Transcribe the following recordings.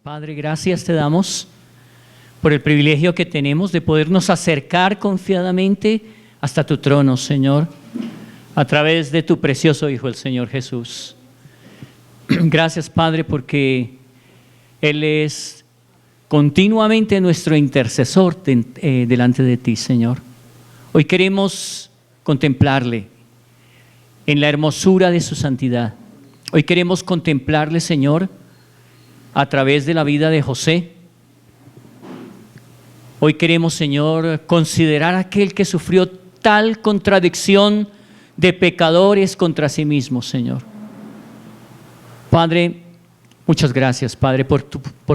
Padre, gracias te damos por el privilegio que tenemos de podernos acercar confiadamente hasta tu trono, Señor, a través de tu precioso Hijo, el Señor Jesús. Gracias, Padre, porque Él es continuamente nuestro intercesor delante de ti, Señor. Hoy queremos contemplarle en la hermosura de su santidad. Hoy queremos contemplarle, Señor, a través de la vida de José. Hoy queremos, Señor, considerar a aquel que sufrió tal contradicción de pecadores contra sí mismos, Señor. Padre, muchas gracias, Padre, por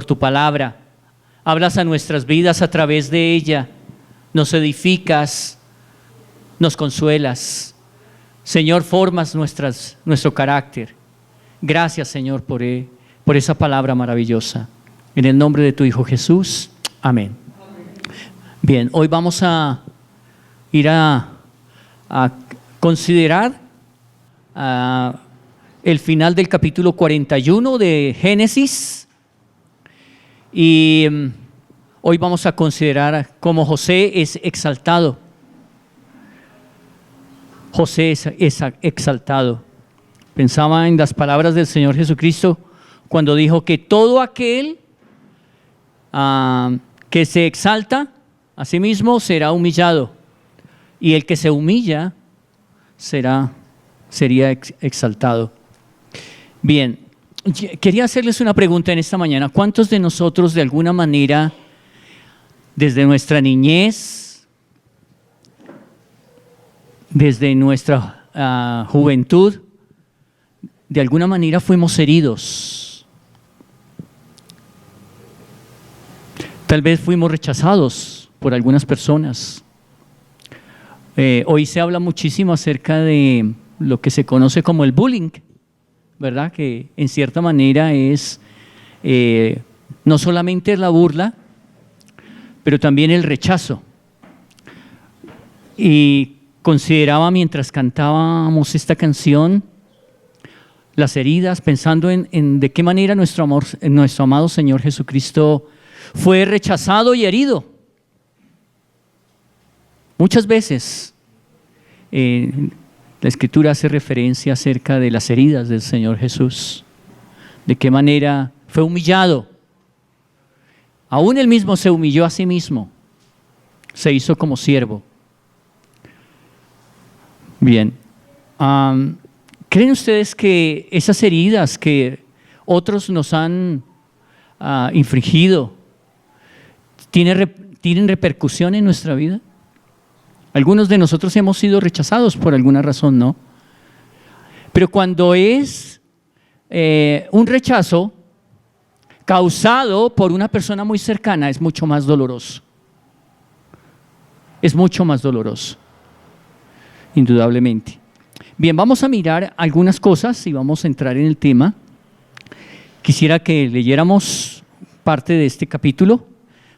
tu palabra. Hablas a nuestras vidas a través de ella, nos edificas, nos consuelas. Señor, formas nuestro carácter. Gracias, Señor, por esa palabra maravillosa. En el nombre de tu Hijo Jesús, amén. Bien, hoy vamos a ir a considerar el final del capítulo 41 de Génesis. Y hoy vamos a considerar cómo José es exaltado. José es exaltado. Pensaba en las palabras del Señor Jesucristo cuando dijo que todo aquel que se exalta a sí mismo será humillado, y el que se humilla sería exaltado. Bien, quería hacerles una pregunta en esta mañana. ¿Cuántos de nosotros de alguna manera, desde nuestra niñez, desde nuestra juventud, de alguna manera fuimos heridos? Tal vez fuimos rechazados por algunas personas. Hoy se habla muchísimo acerca de lo que se conoce como el bullying, ¿verdad? Que en cierta manera es no solamente la burla, pero también el rechazo. Y consideraba mientras cantábamos esta canción las heridas, pensando en de qué manera nuestro amado Señor Jesucristo fue rechazado y herido. Muchas veces la Escritura hace referencia acerca de las heridas del Señor Jesús, de qué manera fue humillado. Aún Él mismo se humilló a sí mismo, se hizo como siervo. Bien, ¿creen ustedes que esas heridas que otros nos han infligido tienen repercusión en nuestra vida? Algunos de nosotros hemos sido rechazados por alguna razón, ¿no? Pero cuando es un rechazo causado por una persona muy cercana, es mucho más doloroso. Es mucho más doloroso, indudablemente. Bien, vamos a mirar algunas cosas y vamos a entrar en el tema. Quisiera que leyéramos parte de este capítulo.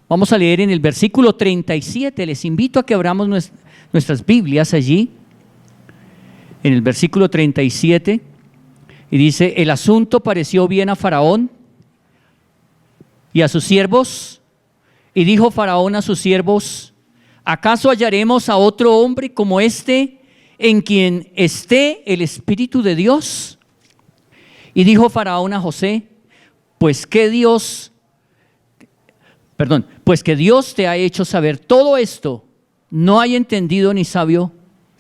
Vamos a leer en el versículo 37. Les invito a que abramos nuestras Biblias allí, en el versículo 37, y dice: el asunto pareció bien a Faraón y a sus siervos, y dijo Faraón a sus siervos: ¿acaso hallaremos a otro hombre como este, en quien esté el Espíritu de Dios? Y dijo Faraón a José: pues que Dios te ha hecho saber todo esto, no hay entendido ni sabio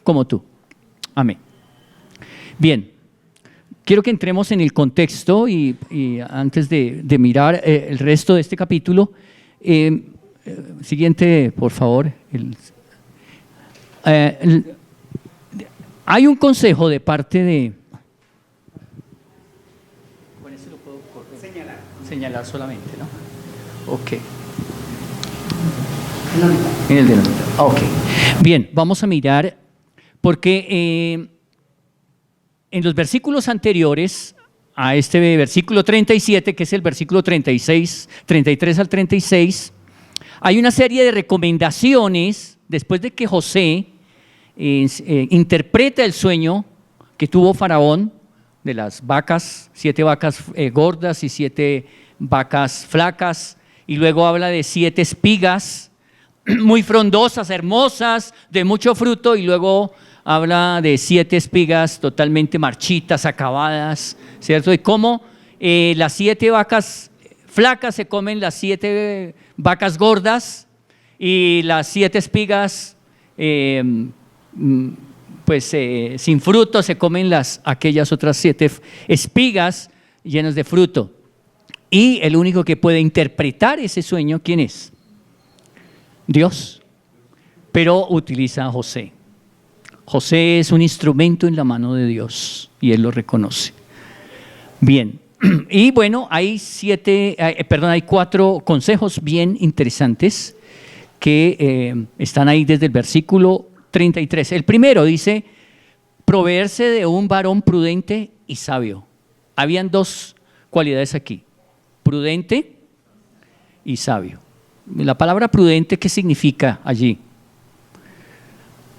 como tú. Amén. Bien, quiero que entremos en el contexto y antes de mirar el resto de este capítulo, siguiente, por favor. Hay un consejo de parte de... Con ese lo puedo señalar solamente, ¿no? Ok. En el de la mitad. Ok. Bien, vamos a mirar, porque en los versículos anteriores a este versículo 37, que es el versículo 36, 33 al 36, hay una serie de recomendaciones después de que José interpreta el sueño que tuvo Faraón de las vacas, 7 vacas gordas y 7 vacas flacas, y luego habla de 7 espigas muy frondosas, hermosas, de mucho fruto, y luego habla de 7 espigas totalmente marchitas, acabadas, ¿cierto? Y cómo las 7 vacas flacas se comen las 7 vacas gordas, y las 7 espigas sin fruto se comen aquellas otras 7 espigas llenas de fruto. Y el único que puede interpretar ese sueño, ¿quién es? Dios. Pero utiliza a José. José es un instrumento en la mano de Dios y él lo reconoce. Bien, y bueno, hay 4 consejos bien interesantes que están ahí desde el versículo 33. El primero dice, proveerse de un varón prudente y sabio. Habían 2 cualidades aquí, prudente y sabio. La palabra prudente, ¿qué significa allí?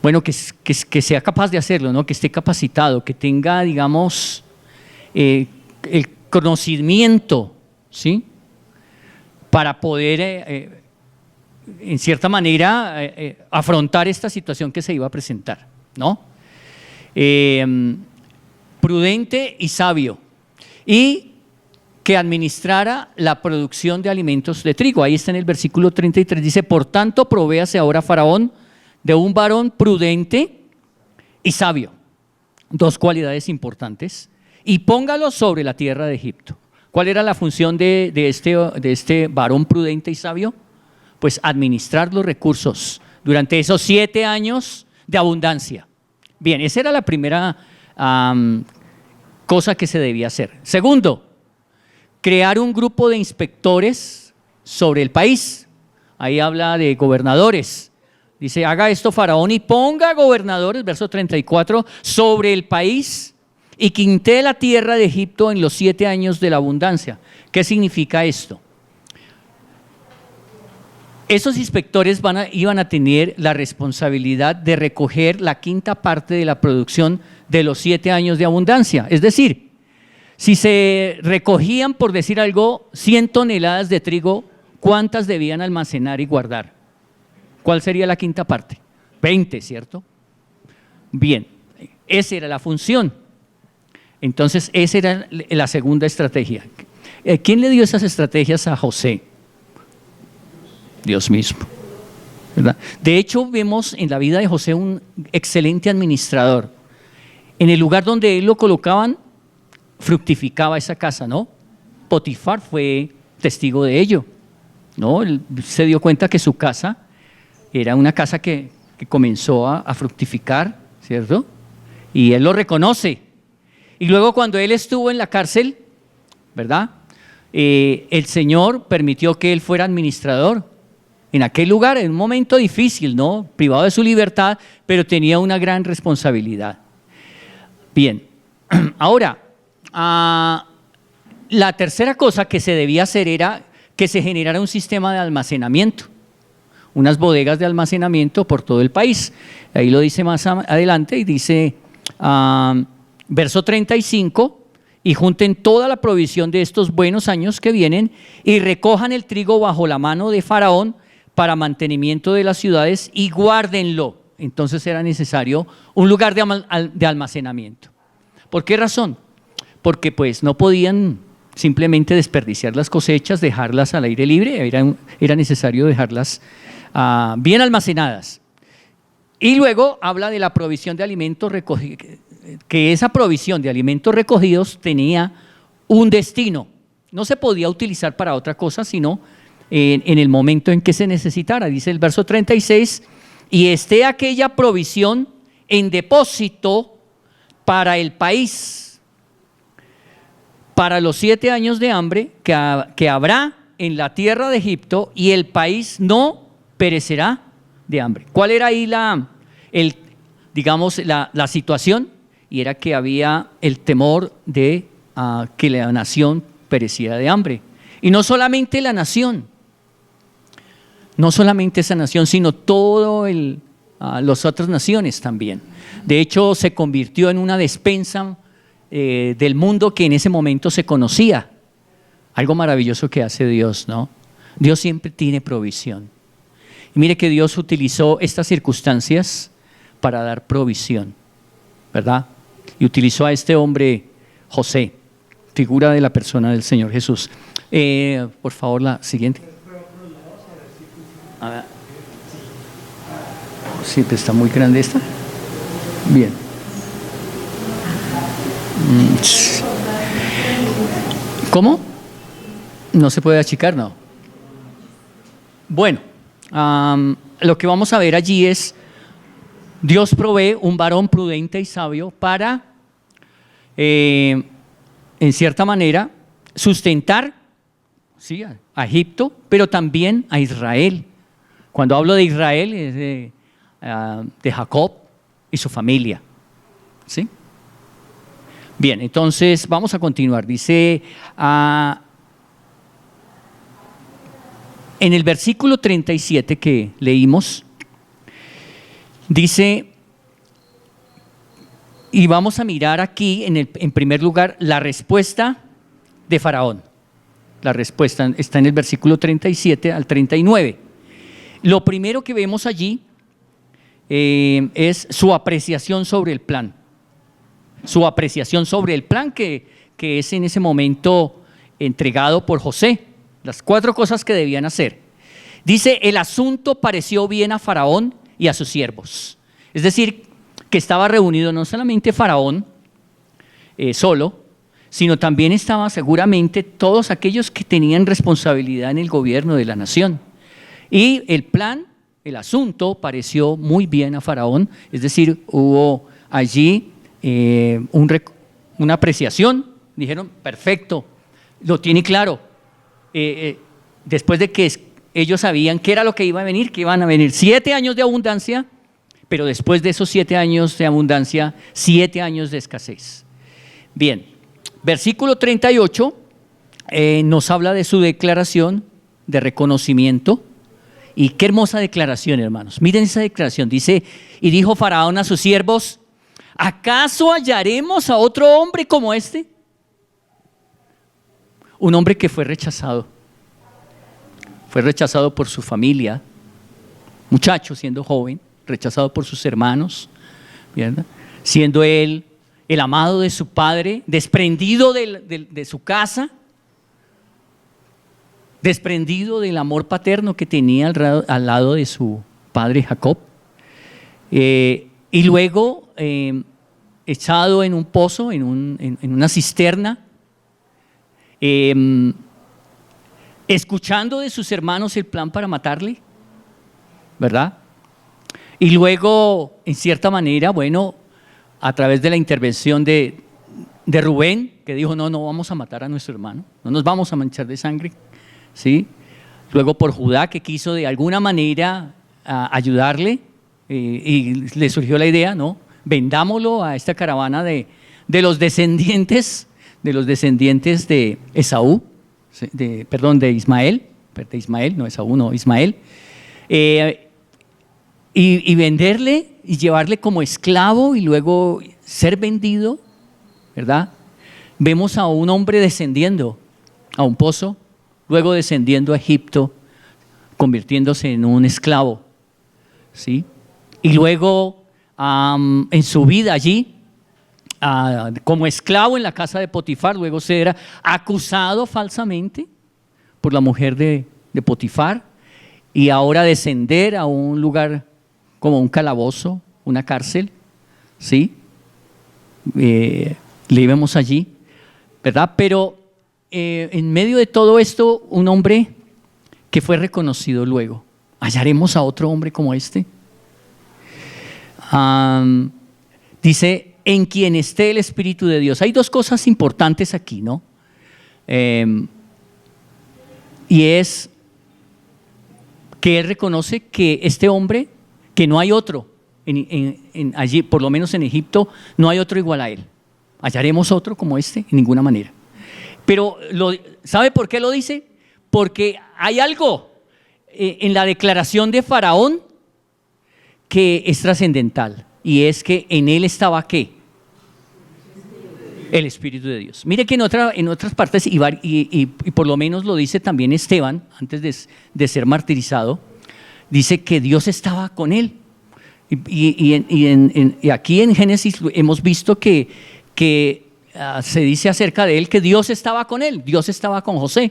Bueno, que sea capaz de hacerlo, ¿no? Que esté capacitado, que tenga, digamos, el conocimiento, ¿sí? Para poder, en cierta manera, afrontar esta situación que se iba a presentar, ¿no? Prudente y sabio. Y que administrara la producción de alimentos de trigo. Ahí está en el versículo 33, dice, por tanto, provéase ahora Faraón de un varón prudente y sabio. 2 cualidades importantes. Y póngalo sobre la tierra de Egipto. ¿Cuál era la función de este varón prudente y sabio? Pues administrar los recursos durante esos 7 años de abundancia. Bien, esa era la primera cosa que se debía hacer. Segundo, crear un grupo de inspectores sobre el país. Ahí habla de gobernadores. Dice, haga esto Faraón y ponga gobernadores, verso 34, sobre el país y quintee la tierra de Egipto en los 7 años de la abundancia. ¿Qué significa esto? Esos inspectores iban a tener la responsabilidad de recoger la 5ª parte de la producción de los 7 años de abundancia. Es decir, si se recogían, por decir algo, 100 toneladas de trigo, ¿cuántas debían almacenar y guardar? ¿Cuál sería la 5ª parte? 20, ¿cierto? Bien, esa era la función. Entonces, esa era la segunda estrategia. ¿Quién le dio esas estrategias a José? Dios mismo, ¿verdad? De hecho, vemos en la vida de José un excelente administrador. En el lugar donde él lo colocaban, fructificaba esa casa, ¿no? Potifar fue testigo de ello, ¿no? Él se dio cuenta que su casa era una casa que comenzó a fructificar, ¿cierto? Y él lo reconoce. Y luego cuando él estuvo en la cárcel, ¿verdad? El Señor permitió que él fuera administrador en aquel lugar, en un momento difícil, ¿no? Privado de su libertad, pero tenía una gran responsabilidad. Bien, ahora, la tercera cosa que se debía hacer era que se generara un sistema de almacenamiento, unas bodegas de almacenamiento por todo el país. Ahí lo dice más adelante y dice, verso 35, y junten toda la provisión de estos buenos años que vienen y recojan el trigo bajo la mano de Faraón para mantenimiento de las ciudades y guárdenlo. Entonces era necesario un lugar de almacenamiento. ¿Por qué razón? Porque pues no podían simplemente desperdiciar las cosechas, dejarlas al aire libre, era necesario dejarlas bien almacenadas. Y luego habla de la provisión de alimentos recogidos, que esa provisión de alimentos recogidos tenía un destino, no se podía utilizar para otra cosa sino en el momento en que se necesitara. Dice el verso 36, y esté aquella provisión en depósito para el país, para los 7 años de hambre que habrá en la tierra de Egipto, y el país no perecerá de hambre. ¿Cuál era ahí la situación? Y era que había el temor de que la nación pereciera de hambre. Y no solamente la nación, no solamente esa nación, sino todas las otras naciones también. De hecho, se convirtió en una despensa del mundo que en ese momento se conocía, Algo maravilloso que hace Dios, ¿no? Dios siempre tiene provisión. Y mire que Dios utilizó estas circunstancias para dar provisión, ¿verdad? Y utilizó a este hombre, José, figura de la persona del Señor Jesús. Por favor, la siguiente. A ver. Sí, pero está muy grande esta. Bien. ¿Cómo? No se puede achicar, no. Bueno, lo que vamos a ver allí es, Dios provee un varón prudente y sabio para, en cierta manera, sustentar, ¿sí?, a Egipto, pero también a Israel. Cuando hablo de Israel es de Jacob y su familia, ¿sí? Bien, entonces vamos a continuar. Dice, en el versículo 37 que leímos, dice, y vamos a mirar aquí en primer lugar la respuesta de Faraón. La respuesta está en el versículo 37 al 39. Lo primero que vemos allí es su apreciación sobre el plan. Su apreciación sobre el plan que es en ese momento entregado por José. Las 4 cosas que debían hacer. Dice, el asunto pareció bien a Faraón y a sus siervos. Es decir, que estaba reunido no solamente Faraón solo, sino también estaba seguramente todos aquellos que tenían responsabilidad en el gobierno de la nación. Y el plan, el asunto pareció muy bien a Faraón, es decir, hubo allí una apreciación, dijeron, perfecto, lo tiene claro. Después de que ellos sabían qué era lo que iba a venir, que iban a venir 7 años de abundancia, pero después de esos 7 años de abundancia, 7 años de escasez. Bien, versículo 38 nos habla de su declaración de reconocimiento. Y qué hermosa declaración, hermanos. Miren esa declaración, dice, y dijo Faraón a sus siervos, ¿acaso hallaremos a otro hombre como este? Un hombre que fue rechazado por su familia, muchacho siendo joven, rechazado por sus hermanos, ¿verdad? Siendo él el amado de su padre, desprendido de su casa, desprendido del amor paterno que tenía al lado de su padre Jacob, y luego echado en un pozo, en una cisterna, escuchando de sus hermanos el plan para matarle, ¿verdad? Y luego, en cierta manera, bueno, a través de la intervención de Rubén, que dijo, no vamos a matar a nuestro hermano, no nos vamos a manchar de sangre, ¿sí? Luego por Judá, que quiso de alguna manera ayudarle, y le surgió la idea, ¿no? Vendámoslo a esta caravana de los descendientes de Esaú, de Ismael, no Esaú, no, Ismael, y venderle y llevarle como esclavo y luego ser vendido, ¿verdad? Vemos a un hombre descendiendo a un pozo, luego descendiendo a Egipto, convirtiéndose en un esclavo, ¿sí? Y luego en su vida allí, como esclavo en la casa de Potifar, luego será acusado falsamente por la mujer de Potifar, y ahora descender a un lugar como un calabozo, una cárcel, ¿sí? Le vemos allí, ¿verdad? Pero en medio de todo esto, un hombre que fue reconocido luego. ¿Hallaremos a otro hombre como este? Dice, en quien esté el Espíritu de Dios. Hay 2 cosas importantes aquí, ¿no? Y es que él reconoce que este hombre, que no hay otro, allí, por lo menos en Egipto, no hay otro igual a él. ¿Hallaremos otro como este? En ninguna manera. Pero, ¿sabe por qué lo dice? Porque hay algo en la declaración de Faraón que es trascendental, y es que en él estaba ¿qué? El Espíritu de Dios. Mire que en otras partes, y por lo menos lo dice también Esteban, antes de ser martirizado, dice que Dios estaba con él. Y aquí en Génesis hemos visto que se dice acerca de él que Dios estaba con él, Dios estaba con José.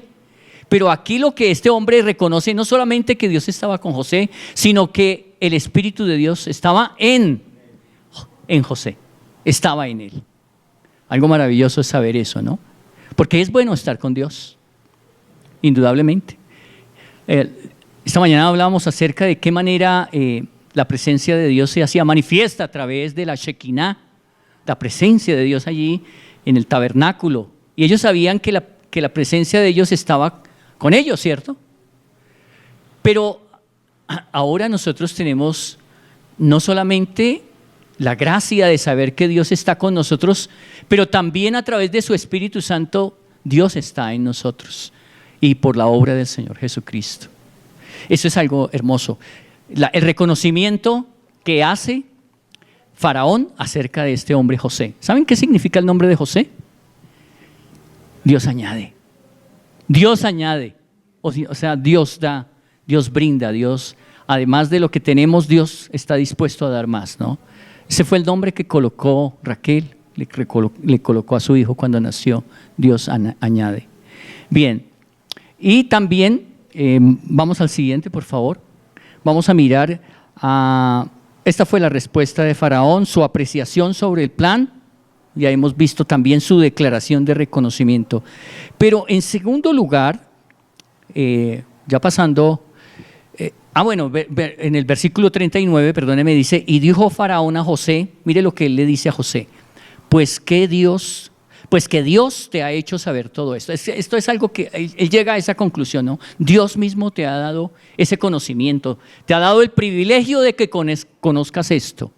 Pero aquí lo que este hombre reconoce, no solamente que Dios estaba con José, sino que el Espíritu de Dios estaba en José, estaba en él. Algo maravilloso es saber eso, ¿no? Porque es bueno estar con Dios, indudablemente. Esta mañana hablábamos acerca de qué manera la presencia de Dios se hacía manifiesta a través de la Shekinah, la presencia de Dios allí en el tabernáculo. Y ellos sabían que la presencia de ellos estaba con ellos, ¿cierto? Pero ahora nosotros tenemos no solamente la gracia de saber que Dios está con nosotros, pero también a través de su Espíritu Santo, Dios está en nosotros y por la obra del Señor Jesucristo. Eso es algo hermoso. El reconocimiento que hace Faraón acerca de este hombre José. ¿Saben qué significa el nombre de José? Dios añade. Dios añade. O sea, Dios da, Dios brinda, Dios, además de lo que tenemos, Dios está dispuesto a dar más, ¿no? Ese fue el nombre que colocó Raquel, le colocó a su hijo cuando nació. Dios añade. Bien, y también, vamos al siguiente, por favor. Vamos a mirar, esta fue la respuesta de Faraón, su apreciación sobre el plan. Ya hemos visto también su declaración de reconocimiento. Pero en segundo lugar, ya pasando... en el versículo 39, perdóneme, dice, y dijo Faraón a José, mire lo que él le dice a José, pues que Dios te ha hecho saber todo esto. Esto es algo que él llega a esa conclusión, ¿no? Dios mismo te ha dado ese conocimiento, te ha dado el privilegio de que conozcas esto,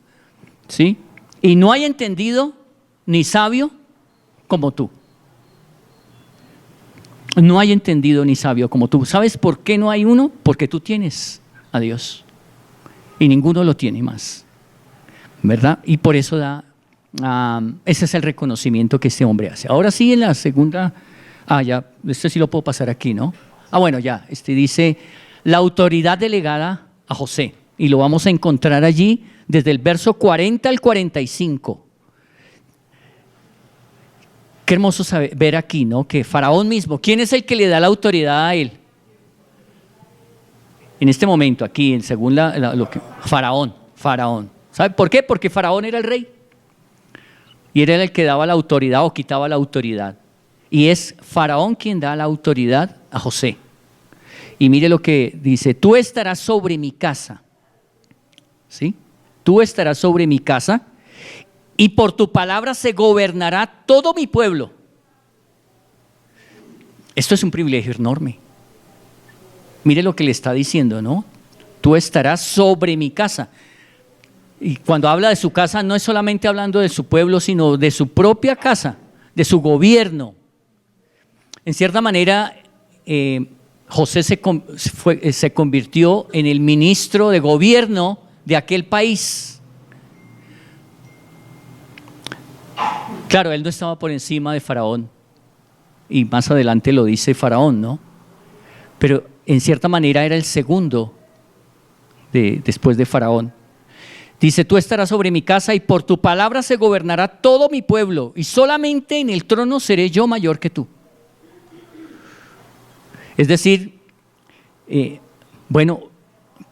¿sí? Y no hay entendido ni sabio como tú. No hay entendido ni sabio como tú. ¿Sabes por qué no hay uno? Porque tú tienes a Dios y ninguno lo tiene más, ¿verdad? Y por eso ese es el reconocimiento que este hombre hace. Ahora sí, en la segunda, ya, este sí lo puedo pasar aquí, ¿no? Bueno, ya, dice la autoridad delegada a José, y lo vamos a encontrar allí desde el verso 40 al 45. Qué hermoso ver aquí, ¿no? Que Faraón mismo, ¿quién es el que le da la autoridad a él? En este momento, aquí, según Faraón. ¿Sabe por qué? Porque Faraón era el rey. Y era el que daba la autoridad o quitaba la autoridad. Y es Faraón quien da la autoridad a José. Y mire lo que dice, tú estarás sobre mi casa. ¿Sí? Tú estarás sobre mi casa y por tu palabra se gobernará todo mi pueblo. Esto es un privilegio enorme. Mire lo que le está diciendo, ¿no? Tú estarás sobre mi casa. Y cuando habla de su casa, no es solamente hablando de su pueblo, sino de su propia casa, de su gobierno. En cierta manera, José se convirtió en el ministro de gobierno de aquel país. Claro, él no estaba por encima de Faraón, y más adelante lo dice Faraón, ¿no? Pero en cierta manera era el segundo después de Faraón. Dice, tú estarás sobre mi casa y por tu palabra se gobernará todo mi pueblo y solamente en el trono seré yo mayor que tú. Es decir,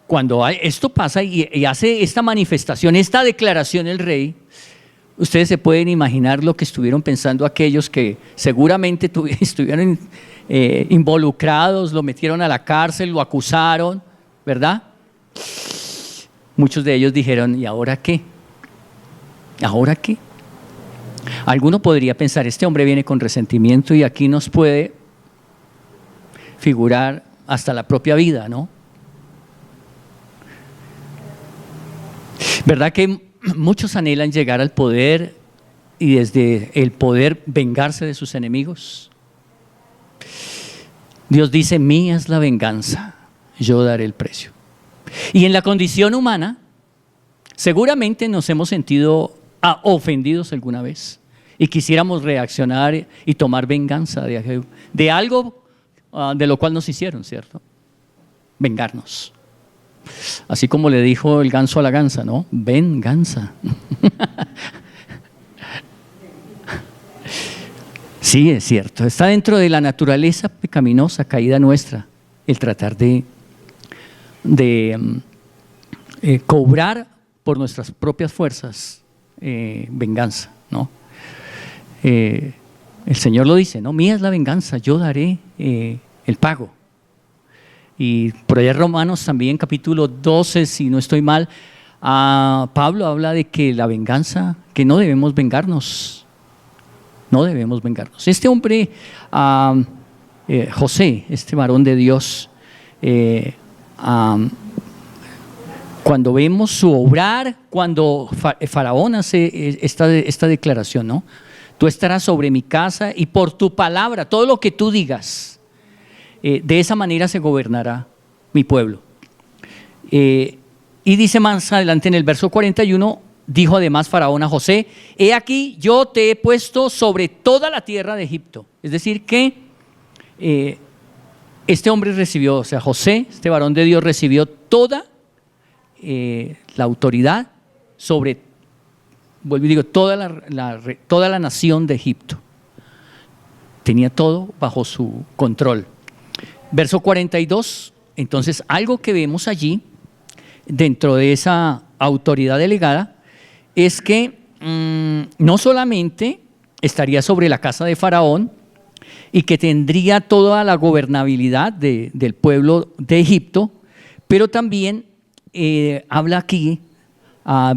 cuando esto pasa y hace esta manifestación, esta declaración el rey, ustedes se pueden imaginar lo que estuvieron pensando aquellos que seguramente estuvieron involucrados, lo metieron a la cárcel, lo acusaron, ¿verdad? Muchos de ellos dijeron, ¿y ahora qué? ¿Ahora qué? Alguno podría pensar, este hombre viene con resentimiento y aquí nos puede figurar hasta la propia vida, ¿no? ¿Verdad que muchos anhelan llegar al poder y desde el poder vengarse de sus enemigos? Dios dice, mía es la venganza, yo daré el precio. Y en la condición humana, seguramente nos hemos sentido ofendidos alguna vez. y quisiéramos reaccionar y tomar venganza de algo de lo cual nos hicieron, ¿cierto? Vengarnos. Así como le dijo el ganso a la gansa, ¿no? Venganza. Sí, es cierto. Está dentro de la naturaleza pecaminosa, caída nuestra, el tratar de cobrar por nuestras propias fuerzas venganza, ¿no? El Señor lo dice, ¿no? Mía es la venganza, yo daré el pago. Y por allá en Romanos también, capítulo 12, si no estoy mal, Pablo habla de que la venganza, que no debemos vengarnos. No debemos vengarnos. Este hombre, José, este varón de Dios, cuando vemos su obrar, cuando Faraón hace esta declaración, ¿no? Tú estarás sobre mi casa y por tu palabra, todo lo que tú digas, de esa manera se gobernará mi pueblo. Y dice más adelante en el verso 41, dijo además Faraón a José, he aquí yo te he puesto sobre toda la tierra de Egipto. Es decir que este hombre recibió, o sea José, este varón de Dios recibió toda la autoridad sobre, vuelvo y digo, toda la nación de Egipto. Tenía todo bajo su control. Verso 42, entonces algo que vemos allí, dentro de esa autoridad delegada, es que no solamente estaría sobre la casa de Faraón y que tendría toda la gobernabilidad del pueblo de Egipto, pero también habla aquí,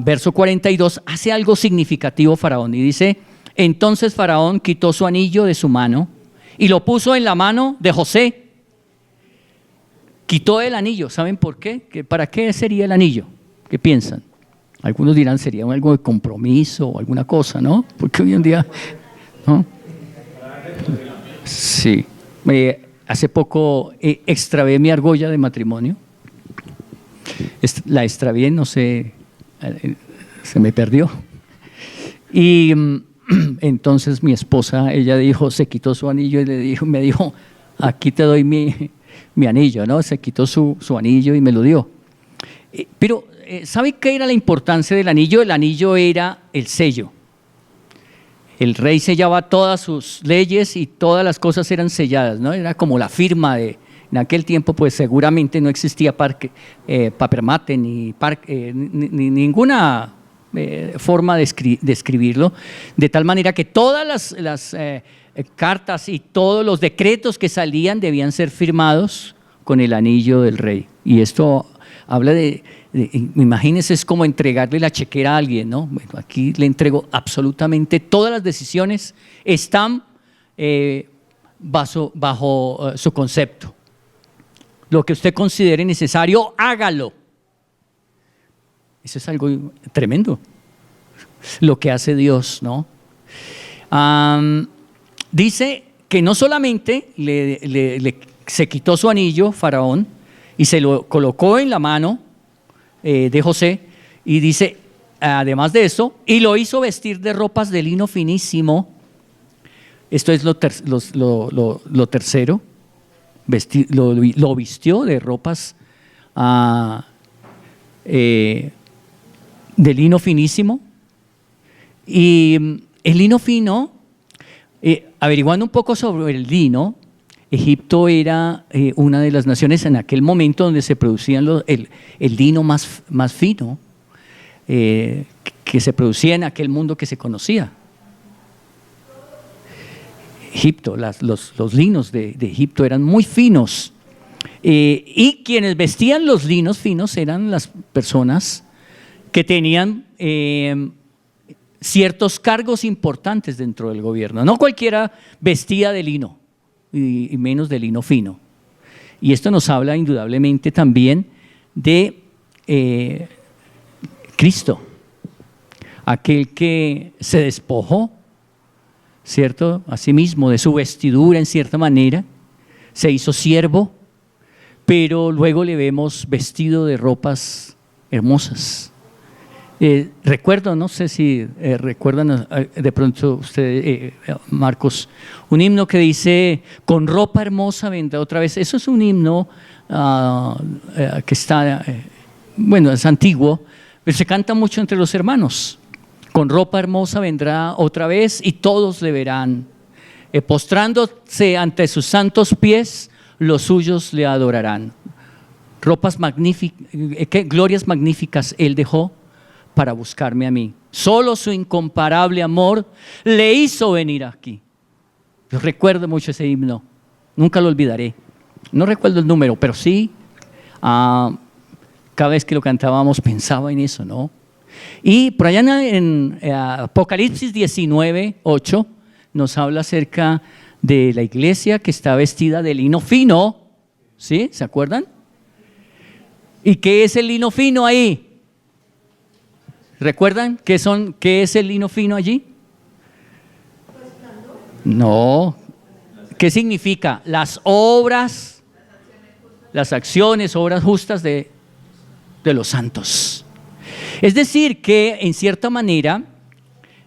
verso 42, hace algo significativo Faraón y dice, entonces Faraón quitó su anillo de su mano y lo puso en la mano de José. Quitó el anillo, ¿saben por qué? ¿Para qué sería el anillo? ¿Qué piensan? Algunos dirán sería algo de compromiso o alguna cosa, ¿no? Porque hoy en día, ¿no? Sí. Hace poco extravié mi argolla de matrimonio. La extravié, no sé, se me perdió. Y entonces mi esposa, ella dijo, se quitó su anillo y me dijo, aquí te doy mi anillo, ¿no? Se quitó su anillo y me lo dio. Pero, ¿sabe qué era la importancia del anillo? El anillo era el sello. El rey sellaba todas sus leyes y todas las cosas eran selladas, ¿no? Era como la firma en aquel tiempo, pues seguramente no existía papermate ni ninguna forma de escribirlo, de tal manera que todas las cartas y todos los decretos que salían debían ser firmados con el anillo del rey. Y esto habla imagínense, es como entregarle la chequera a alguien, ¿no? Bueno, aquí le entrego absolutamente todas las decisiones, están bajo su concepto. Lo que usted considere necesario, hágalo. Eso es algo tremendo, lo que hace Dios, ¿no? Dice que no solamente se quitó su anillo, Faraón, y se lo colocó en la mano de José, y dice, además de eso, y lo hizo vestir de ropas de lino finísimo. Esto es lo tercero, lo vistió de ropas de lino finísimo. Y el lino fino, averiguando un poco sobre el lino, Egipto era una de las naciones en aquel momento donde se producían el lino más fino que se producía en aquel mundo que se conocía. Egipto, los linos de Egipto eran muy finos, y quienes vestían los linos finos eran las personas que tenían ciertos cargos importantes dentro del gobierno. No cualquiera vestía de lino, y menos de lino fino. Y esto nos habla indudablemente también de Cristo, aquel que se despojó, ¿cierto?, a sí mismo de su vestidura en cierta manera, se hizo siervo, pero luego le vemos vestido de ropas hermosas, Recuerdo, no sé si recuerdan de pronto ustedes, Marcos, un himno que dice, con ropa hermosa vendrá otra vez. Eso es un himno que está, bueno, es antiguo, pero se canta mucho entre los hermanos. Con ropa hermosa vendrá otra vez y todos le verán. Postrándose ante sus santos pies, los suyos le adorarán. Ropas magníficas, glorias magníficas él dejó para buscarme a mí. Solo su incomparable amor le hizo venir aquí. Yo recuerdo mucho ese himno, nunca lo olvidaré. No recuerdo el número, pero sí, cada vez que lo cantábamos pensaba en eso, ¿no? Y por allá en Apocalipsis 19:8 nos habla acerca de la iglesia que está vestida de lino fino, ¿sí? ¿Se acuerdan? ¿Y qué es el lino fino ahí? ¿Recuerdan qué es el lino fino allí? No. ¿Qué significa? Las obras, las acciones, obras justas de los santos. Es decir, que en cierta manera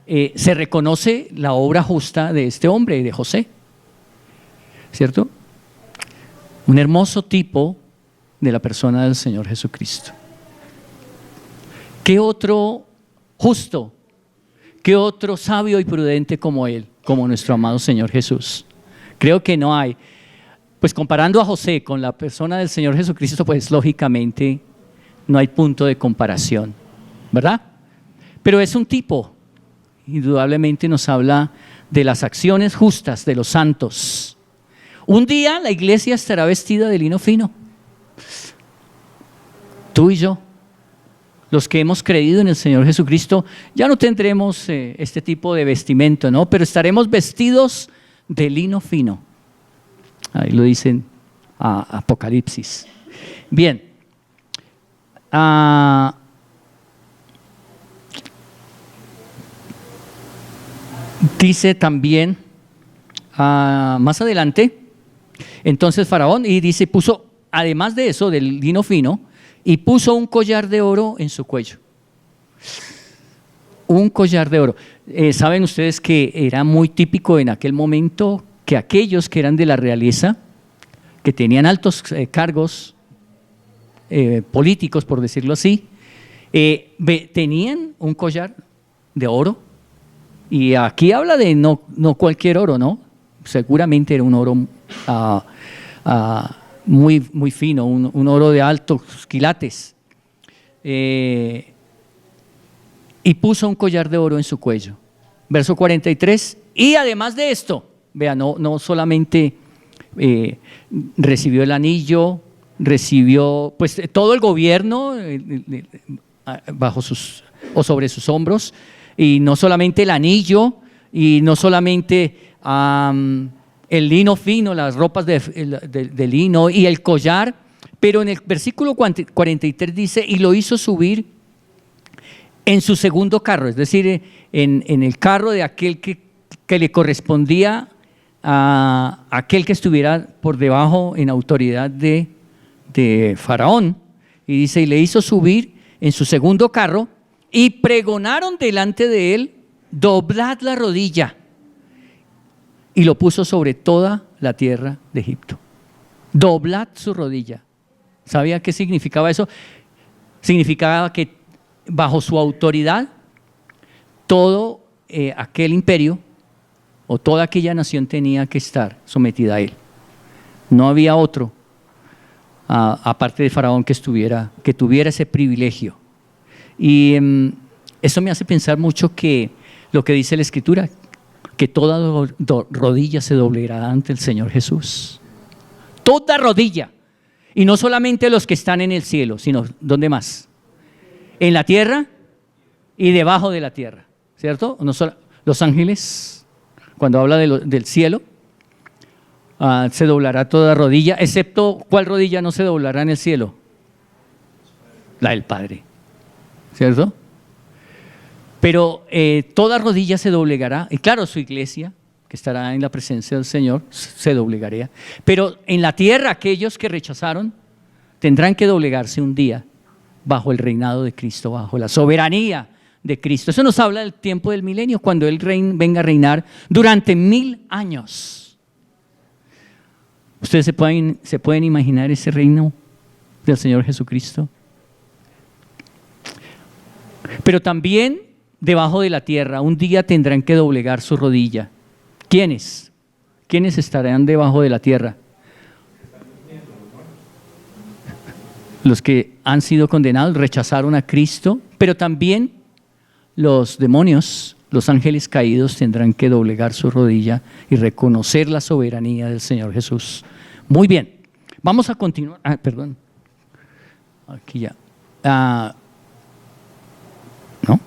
se reconoce la obra justa de este hombre, de José, ¿cierto? Un hermoso tipo de la persona del Señor Jesucristo. ¿Qué otro justo, qué otro sabio y prudente como él, como nuestro amado Señor Jesús? Creo que no hay. Pues comparando a José con la persona del Señor Jesucristo, pues lógicamente no hay punto de comparación, ¿verdad? Pero es un tipo, indudablemente nos habla de las acciones justas de los santos. Un día la iglesia estará vestida de lino fino. Tú y yo, los que hemos creído en el Señor Jesucristo, ya no tendremos este tipo de vestimenta, ¿no? Pero estaremos vestidos de lino fino. Ahí lo dicen Apocalipsis. Bien. Dice también más adelante, entonces Faraón, y dice, puso, además de eso, del lino fino, y puso un collar de oro en su cuello. Un collar de oro. Saben ustedes que era muy típico en aquel momento que aquellos que eran de la realeza, que tenían altos cargos políticos, por decirlo así, tenían un collar de oro. Y aquí habla de no cualquier oro, ¿no? Seguramente era un oro muy, muy fino, un oro de altos quilates. Y puso un collar de oro en su cuello. Verso 43. Y además de esto, vean, no solamente recibió el anillo, recibió pues todo el gobierno bajo sus o sobre sus hombros, y no solamente el anillo, y no solamente el lino fino, las ropas de lino y el collar, pero en el versículo 43 dice, y lo hizo subir en su segundo carro, es decir, en el carro de aquel que le correspondía a aquel que estuviera por debajo en autoridad de Faraón. Y dice, y le hizo subir en su segundo carro, y pregonaron delante de él, doblad la rodilla. Y lo puso sobre toda la tierra de Egipto. Doblad su rodilla. ¿Sabía qué significaba eso? Significaba que bajo su autoridad, todo aquel imperio o toda aquella nación tenía que estar sometida a él. No había otro, aparte de Faraón, que tuviera ese privilegio. Y eso me hace pensar mucho que lo que dice la Escritura, que toda rodilla se doblegará ante el Señor Jesús. Toda rodilla. Y no solamente los que están en el cielo, sino ¿dónde más? En la tierra y debajo de la tierra, ¿cierto? No solo, los ángeles, cuando habla del cielo, se doblará toda rodilla, excepto ¿cuál rodilla no se doblará en el cielo? La del Padre, ¿cierto? Pero toda rodilla se doblegará, y claro, su iglesia, que estará en la presencia del Señor, se doblegará. Pero en la tierra aquellos que rechazaron tendrán que doblegarse un día bajo el reinado de Cristo, bajo la soberanía de Cristo. Eso nos habla del tiempo del milenio, cuando Él venga a reinar durante 1000 años. ¿Ustedes se pueden imaginar ese reino del Señor Jesucristo? Pero también debajo de la tierra, un día tendrán que doblegar su rodilla. ¿Quiénes? ¿Quiénes estarán debajo de la tierra? Los que han sido condenados, rechazaron a Cristo, pero también los demonios, los ángeles caídos tendrán que doblegar su rodilla y reconocer la soberanía del Señor Jesús. Muy bien, vamos a continuar. Perdón, aquí ya. ¿No?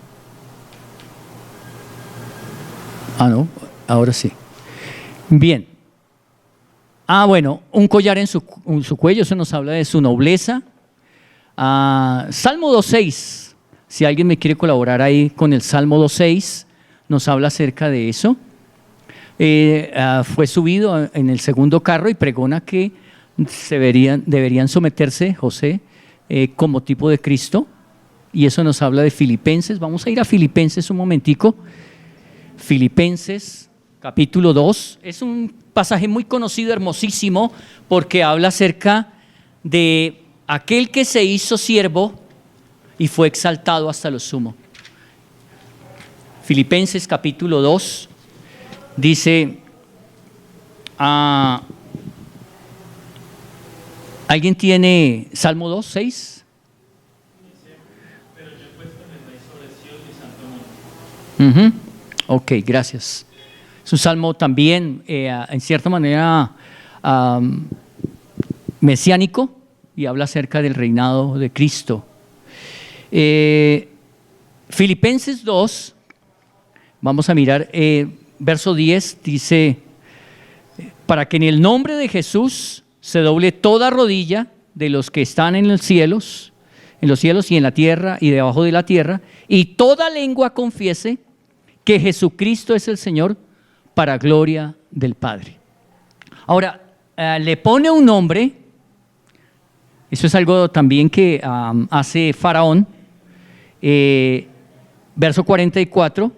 No, ahora sí. Bien. Bueno, un collar en su cuello, eso nos habla de su nobleza. Salmo 2.6, si alguien me quiere colaborar ahí con el Salmo 2.6, nos habla acerca de eso. Fue subido en el segundo carro y pregona que deberían someterse, José, como tipo de Cristo, y eso nos habla de Filipenses. Vamos a ir a Filipenses un momentico. Filipenses capítulo 2, es un pasaje muy conocido, hermosísimo, porque habla acerca de aquel que se hizo siervo y fue exaltado hasta lo sumo. Filipenses capítulo 2 dice, ¿alguien tiene Salmo 2, 6? Pero yo he puesto en el rey sobre Sion y santo monte. Ok, gracias. Es un salmo también, en cierta manera, mesiánico, y habla acerca del reinado de Cristo. Filipenses 2, vamos a mirar, verso 10, dice, para que en el nombre de Jesús se doble toda rodilla de los que están en los cielos y en la tierra y debajo de la tierra, y toda lengua confiese que Jesucristo es el Señor, para gloria del Padre. Ahora, le pone un nombre. Eso es algo también que hace Faraón. Verso 44,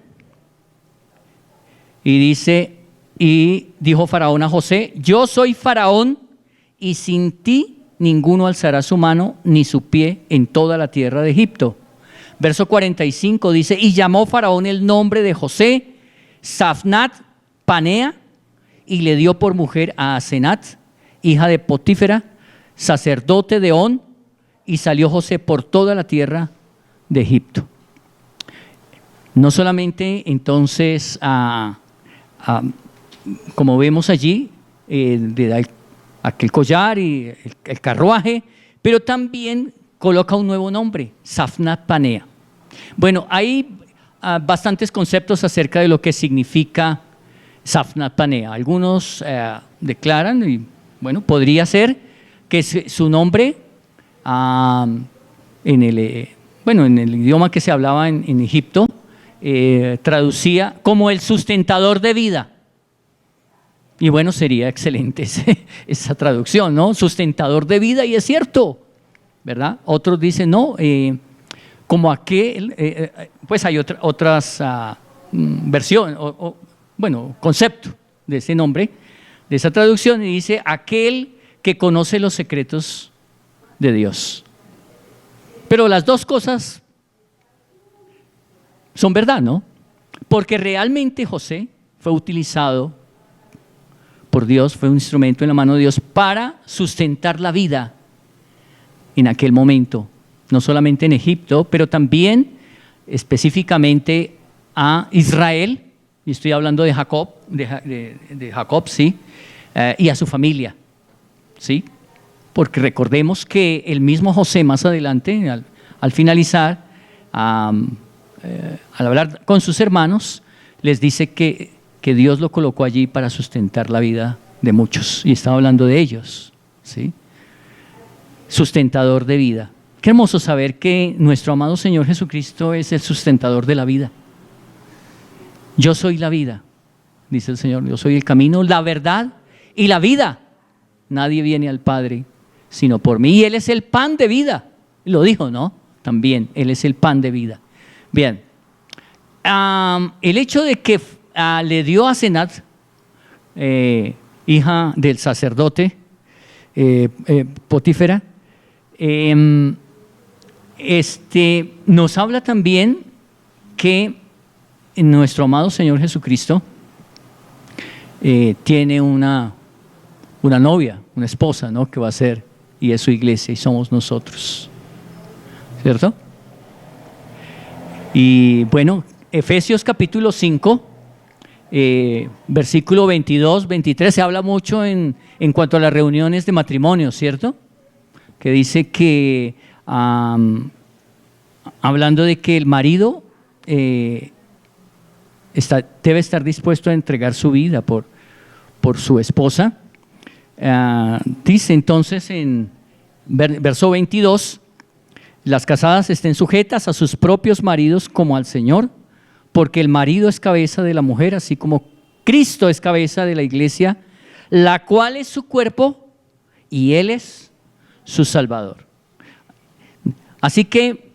y dice, y dijo Faraón a José, yo soy Faraón, y sin ti ninguno alzará su mano ni su pie en toda la tierra de Egipto. Verso 45 dice, y llamó Faraón el nombre de José Safnat Panea, y le dio por mujer a Asenat, hija de Potífera, sacerdote de On, y salió José por toda la tierra de Egipto. No solamente entonces, como vemos allí, le da aquel collar y el carruaje, pero también coloca un nuevo nombre, Safnat Panea. Bueno, hay bastantes conceptos acerca de lo que significa Safnat Panea. Algunos declaran, y bueno, podría ser que su nombre en el idioma que se hablaba en Egipto, traducía como el sustentador de vida. Y bueno, sería excelente esa traducción, ¿no? Sustentador de vida, y es cierto, ¿verdad? Otros dicen, no, como aquel, pues hay otras versiones, concepto de ese nombre, de esa traducción, y dice, aquel que conoce los secretos de Dios. Pero las dos cosas son verdad, ¿no? Porque realmente José fue utilizado por Dios, fue un instrumento en la mano de Dios para sustentar la vida en aquel momento, no solamente en Egipto, pero también específicamente a Israel, y estoy hablando de Jacob, de Jacob, sí, y a su familia, sí, porque recordemos que el mismo José más adelante, al finalizar, al hablar con sus hermanos, les dice que Dios lo colocó allí para sustentar la vida de muchos, y estaba hablando de ellos, ¿sí? Sustentador de vida. Qué hermoso saber que nuestro amado Señor Jesucristo es el sustentador de la vida. Yo soy la vida, dice el Señor, yo soy el camino, la verdad y la vida. Nadie viene al Padre sino por mí, y Él es el pan de vida, lo dijo, ¿no? también. Él es el pan de vida. Bien, el hecho de que le dio a Asenat, hija del sacerdote Potífera, nos habla también que nuestro amado Señor Jesucristo tiene una novia, una esposa, ¿no? Que va a ser, y es su iglesia, y somos nosotros, ¿cierto? Y bueno, Efesios capítulo 5, versículo 22, 23, se habla mucho en cuanto a las reuniones de matrimonio, ¿cierto? Que dice que, hablando de que el marido debe estar dispuesto a entregar su vida por su esposa. Dice entonces en verso 22, las casadas estén sujetas a sus propios maridos como al Señor, porque el marido es cabeza de la mujer, así como Cristo es cabeza de la iglesia, la cual es su cuerpo y Él es su Salvador. Así que,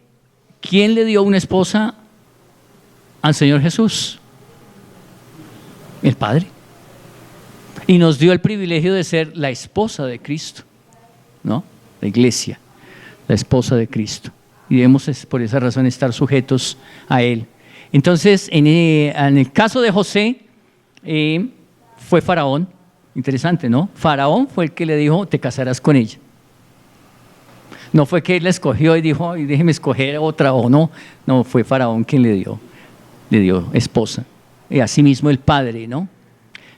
¿quién le dio una esposa al Señor Jesús? El Padre. Y nos dio el privilegio de ser la esposa de Cristo, ¿no? La iglesia, la esposa de Cristo. Y debemos por esa razón estar sujetos a Él. Entonces, en el caso de José, fue Faraón. Interesante, ¿no? Faraón fue el que le dijo, te casarás con ella. No fue que él la escogió y dijo, ay, déjeme escoger otra o no. No, fue Faraón quien le dio esposa. Y asimismo el padre, ¿no?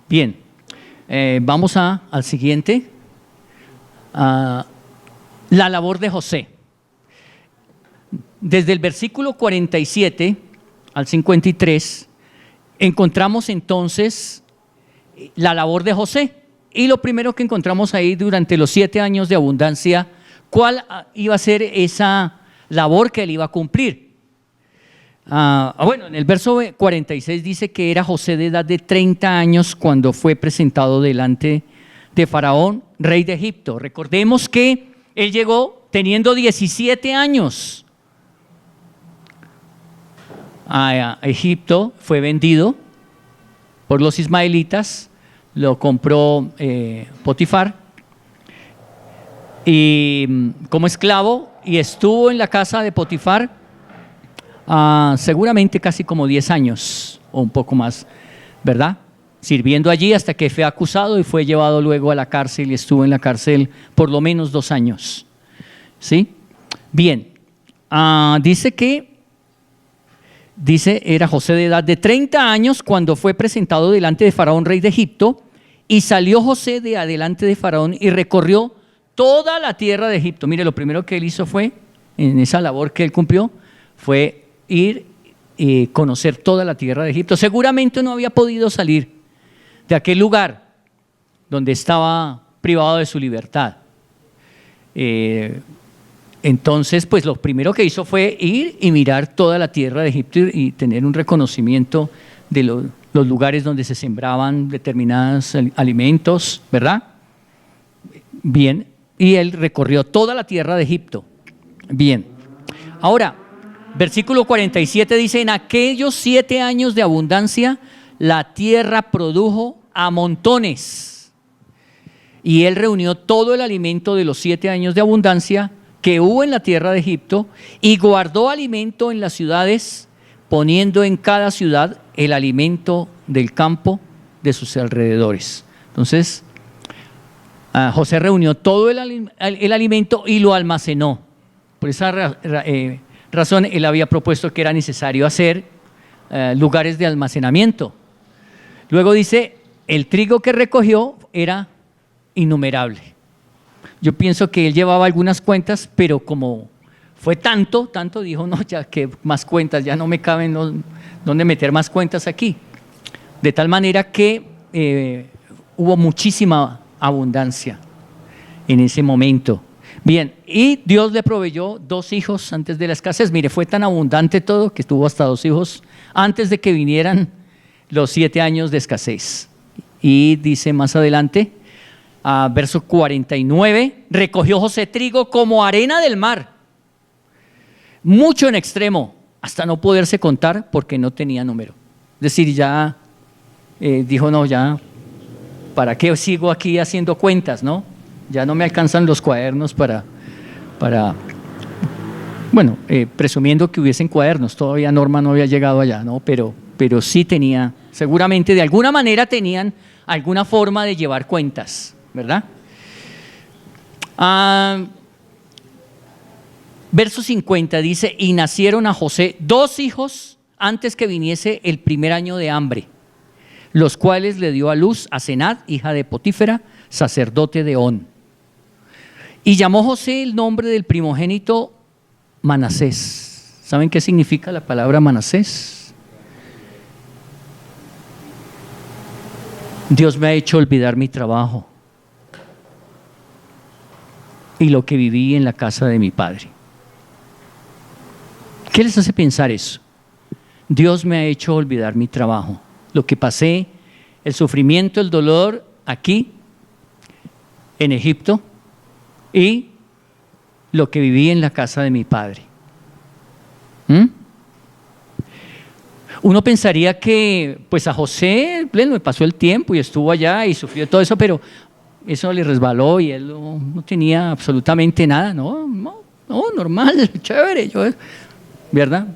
Bien, vamos al siguiente. La labor de José. Desde el versículo 47 al 53 encontramos entonces la labor de José. Y lo primero que encontramos ahí durante los 7 años de abundancia, ¿cuál iba a ser esa labor que él iba a cumplir? Bueno, en el verso 46 dice que era José de edad de 30 años cuando fue presentado delante de Faraón, rey de Egipto. Recordemos que él llegó teniendo 17 años a Egipto, fue vendido por los ismaelitas, lo compró Potifar y como esclavo, y estuvo en la casa de Potifar seguramente casi como 10 años o un poco más, ¿verdad? Sirviendo allí hasta que fue acusado y fue llevado luego a la cárcel y estuvo en la cárcel por lo menos 2 años. ¿Sí? Bien, dice, era José de edad de 30 años cuando fue presentado delante de Faraón, rey de Egipto, y salió José de adelante de Faraón y recorrió toda la tierra de Egipto. Mire, lo primero que él hizo fue, en esa labor que él cumplió, fue ir y conocer toda la tierra de Egipto. Seguramente no había podido salir de aquel lugar donde estaba privado de su libertad. Entonces, pues lo primero que hizo fue ir y mirar toda la tierra de Egipto y tener un reconocimiento de los lugares donde se sembraban determinados alimentos, ¿verdad? Bien, y él recorrió toda la tierra de Egipto. Bien, ahora, versículo 47 dice, en aquellos 7 años de abundancia, la tierra produjo a montones. Y él reunió todo el alimento de los 7 años de abundancia que hubo en la tierra de Egipto y guardó alimento en las ciudades, poniendo en cada ciudad el alimento del campo de sus alrededores. Entonces, José reunió todo el alimento y lo almacenó. Por esa razón, él había propuesto que era necesario hacer lugares de almacenamiento. Luego dice, el trigo que recogió era innumerable. Yo pienso que él llevaba algunas cuentas, pero como fue tanto, dijo, no, ya que más cuentas, ya no me caben, ¿dónde meter más cuentas aquí? De tal manera que hubo muchísima abundancia en ese momento. Bien, y Dios le proveyó 2 hijos antes de la escasez. Mire, fue tan abundante todo que tuvo hasta 2 hijos antes de que vinieran los 7 años de escasez. Y dice más adelante, verso 49, recogió José trigo como arena del mar, mucho en extremo, hasta no poderse contar porque no tenía número. Es decir, ya dijo, no, ya, ¿para qué sigo aquí haciendo cuentas, no? Ya no me alcanzan los cuadernos para bueno, presumiendo que hubiesen cuadernos, todavía Norma no había llegado allá, ¿no? Pero sí tenía, seguramente de alguna manera tenían alguna forma de llevar cuentas, ¿verdad? Verso 50 dice, y nacieron a José 2 hijos antes que viniese el primer año de hambre, los cuales le dio a luz a Senat, hija de Potífera, sacerdote de On. Y llamó José el nombre del primogénito Manasés. ¿Saben qué significa la palabra Manasés? Dios me ha hecho olvidar mi trabajo y lo que viví en la casa de mi padre. ¿Qué les hace pensar eso? Dios me ha hecho olvidar mi trabajo, lo que pasé, el sufrimiento, el dolor aquí en Egipto y lo que viví en la casa de mi padre. Uno pensaría que pues a José le pasó el tiempo y estuvo allá y sufrió todo eso, pero eso le resbaló y él no tenía absolutamente nada, no, normal, chévere, ¿verdad?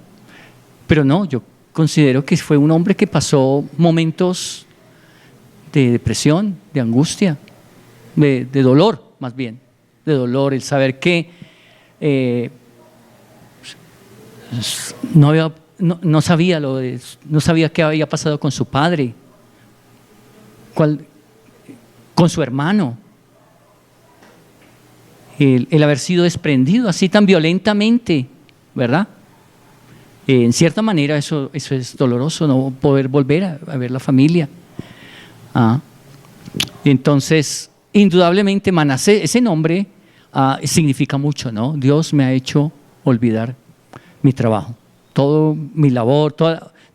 Pero no, yo considero que fue un hombre que pasó momentos de depresión, de angustia, de dolor más bien, de dolor, el saber que no sabía qué había pasado con su padre, con su hermano, el haber sido desprendido así tan violentamente, ¿verdad? En cierta manera eso es doloroso, no poder volver a ver la familia. Entonces, indudablemente Manasés, ese nombre significa mucho, ¿no? Dios me ha hecho olvidar mi trabajo, todo mi labor,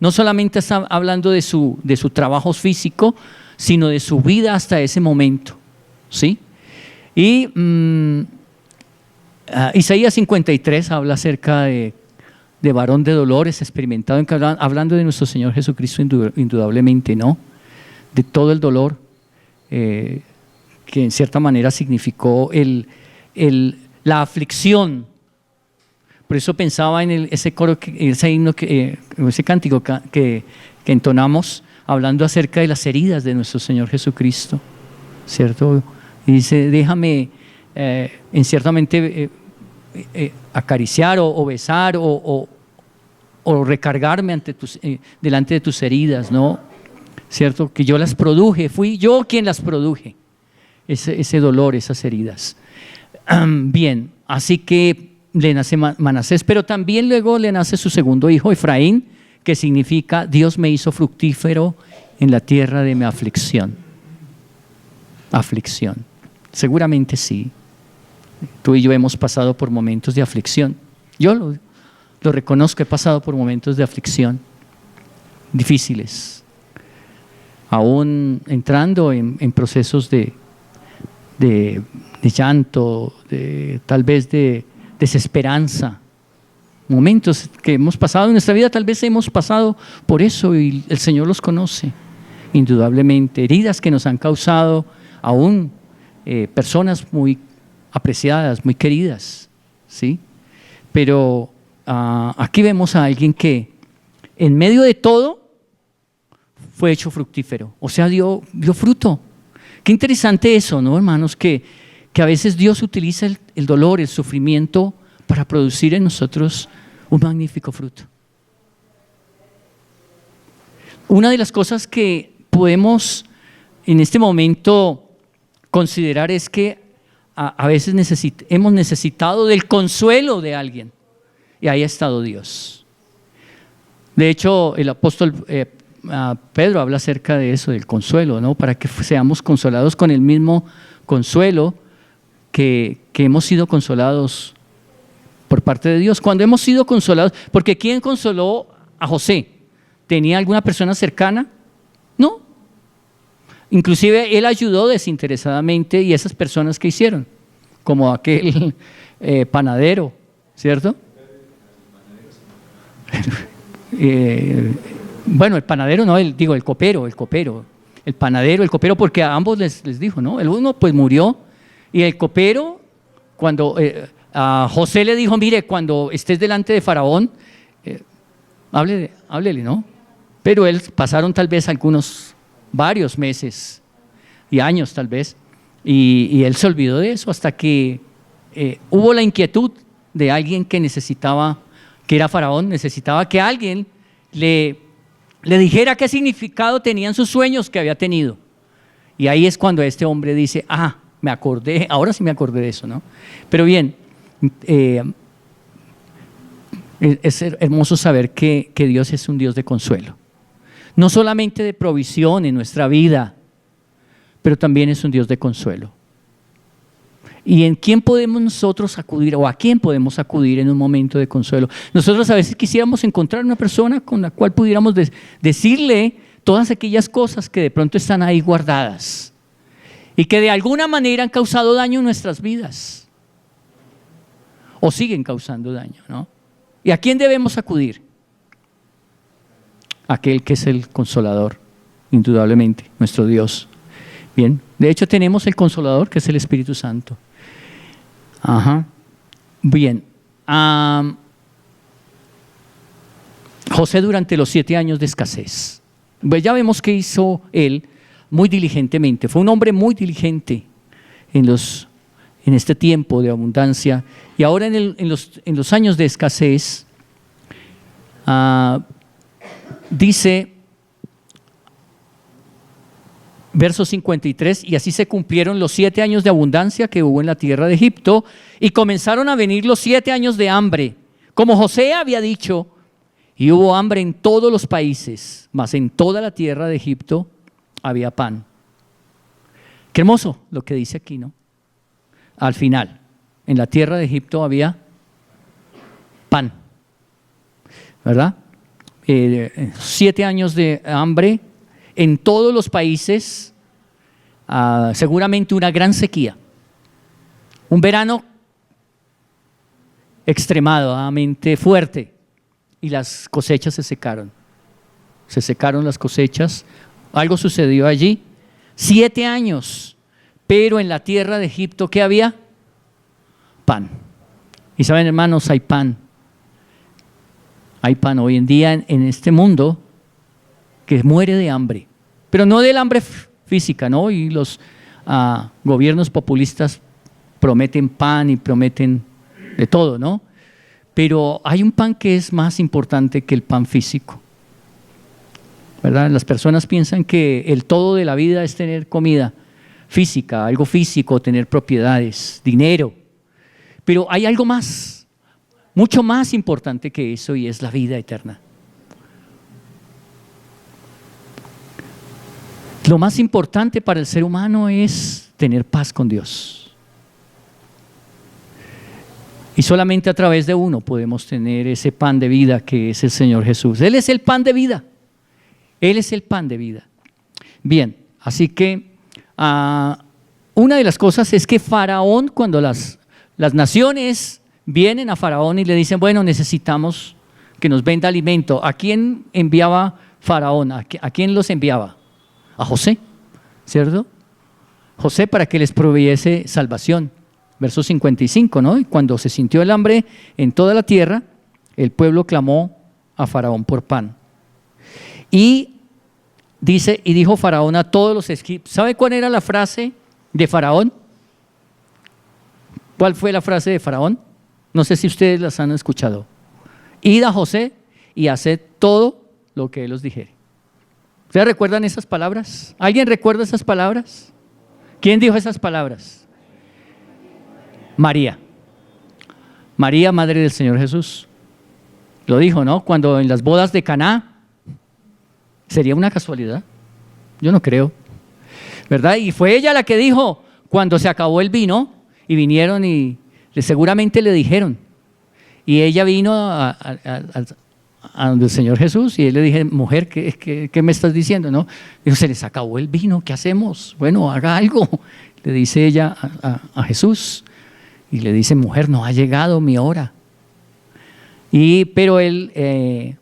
no solamente está hablando de su trabajo físico, sino de su vida hasta ese momento, ¿sí? Y Isaías 53 habla acerca de varón de dolores experimentado, hablando de nuestro Señor Jesucristo indudablemente, ¿no? De todo el dolor que en cierta manera significó la aflicción. Por eso pensaba en ese coro, ese himno, ese cántico que entonamos, hablando acerca de las heridas de nuestro Señor Jesucristo, ¿cierto? Y dice, déjame en ciertamente acariciar o besar o recargarme delante de tus heridas, ¿no? ¿Cierto? Que yo las produje, fui yo quien las produje, ese dolor, esas heridas. Bien, así que le nace Manasés, pero también luego le nace su segundo hijo, Efraín, que significa Dios me hizo fructífero en la tierra de mi aflicción. Aflicción, seguramente sí. Tú y yo hemos pasado por momentos de aflicción. Yo lo reconozco, he pasado por momentos de aflicción difíciles, aún entrando en procesos de llanto, tal vez de desesperanza, momentos que hemos pasado en nuestra vida, tal vez hemos pasado por eso y el Señor los conoce, indudablemente, heridas que nos han causado aún personas muy apreciadas, muy queridas, ¿sí? Pero aquí vemos a alguien que en medio de todo fue hecho fructífero, o sea, dio fruto. Qué interesante eso, ¿no, hermanos? Que a veces Dios utiliza el dolor, el sufrimiento para producir en nosotros un magnífico fruto. Una de las cosas que podemos en este momento considerar es que a veces hemos necesitado del consuelo de alguien y ahí ha estado Dios. De hecho, el apóstol Pedro habla acerca de eso, del consuelo, ¿no? Para que seamos consolados con el mismo consuelo que hemos sido consolados por parte de Dios. Cuando hemos sido consolados, porque ¿quién consoló a José? ¿Tenía alguna persona cercana? No. Inclusive él ayudó desinteresadamente, y esas personas que hicieron, como aquel panadero, ¿cierto? Bueno, el panadero no, el copero, el panadero, el copero, porque a ambos les dijo, ¿no? El uno pues murió, y el copero, cuando a José le dijo, mire, cuando estés delante de Faraón, háblele, ¿no? Pero pasaron tal vez varios meses y años tal vez, y él se olvidó de eso hasta que hubo la inquietud de alguien que necesitaba, que era Faraón, necesitaba que alguien le dijera qué significado tenían sus sueños que había tenido. Y ahí es cuando este hombre dice, me acordé, ahora sí me acordé de eso, ¿no? Pero bien, es hermoso saber que Dios es un Dios de consuelo. No solamente de provisión en nuestra vida, pero también es un Dios de consuelo. ¿Y en quién podemos nosotros acudir, o a quién podemos acudir en un momento de consuelo? Nosotros a veces quisiéramos encontrar una persona con la cual pudiéramos decirle todas aquellas cosas que de pronto están ahí guardadas y que de alguna manera han causado daño en nuestras vidas o siguen causando daño, ¿no? ¿Y a quién debemos acudir? Aquel que es el Consolador, indudablemente, nuestro Dios. Bien, de hecho tenemos el Consolador, que es el Espíritu Santo. Bien, José durante los 7 años de escasez, pues ya vemos que hizo él muy diligentemente, fue un hombre muy diligente en este tiempo de abundancia, y ahora en los años de escasez, dice, verso 53, y así se cumplieron los 7 años de abundancia que hubo en la tierra de Egipto, y comenzaron a venir los 7 años de hambre, como José había dicho, y hubo hambre en todos los países, mas en toda la tierra de Egipto había pan. Qué hermoso lo que dice aquí, ¿no? Al final, en la tierra de Egipto había pan, ¿verdad? 7 años de hambre en todos los países, seguramente una gran sequía, un verano extremadamente fuerte, y las cosechas se secaron las cosechas, algo sucedió allí, 7 años, pero en la tierra de Egipto, ¿qué había? Pan. Y saben, hermanos, hay pan hoy en día en este mundo que muere de hambre, pero no del hambre física, ¿no? Y los gobiernos populistas prometen pan y prometen de todo, ¿no? Pero hay un pan que es más importante que el pan físico, ¿verdad? Las personas piensan que el todo de la vida es tener comida física, algo físico, tener propiedades, dinero, pero hay algo más, mucho más importante que eso, y es la vida eterna. Lo más importante para el ser humano es tener paz con Dios. Y solamente a través de uno podemos tener ese pan de vida que es el Señor Jesús. Él es el pan de vida. Él es el pan de vida. Bien, así que una de las cosas es que Faraón, cuando las naciones vienen a Faraón y le dicen, bueno, necesitamos que nos venda alimento, ¿a quién enviaba Faraón? ¿A quién los enviaba? A José, ¿cierto? José, para que les proveyese salvación. Verso 55, ¿no? Y cuando se sintió el hambre en toda la tierra, el pueblo clamó a Faraón por pan. Y dice, y dijo Faraón a todos los egipcios. ¿Sabe cuál era la frase de Faraón? ¿Cuál fue la frase de Faraón? No sé si ustedes las han escuchado. Id a José y haced todo lo que él os dijere. ¿Ustedes recuerdan esas palabras? ¿Alguien recuerda esas palabras? ¿Quién dijo esas palabras? María, madre del Señor Jesús. Lo dijo, ¿no? Cuando en las bodas de Caná, ¿sería una casualidad? Yo no creo, ¿verdad? Y fue ella la que dijo, cuando se acabó el vino, y vinieron y seguramente le dijeron, y ella vino a donde el Señor Jesús, y él le dije, mujer, ¿qué me estás diciendo? ¿No? Dijo, se les acabó el vino, ¿qué hacemos? Bueno, haga algo, le dice ella a Jesús. Y le dice, mujer, no ha llegado mi hora. Pero ella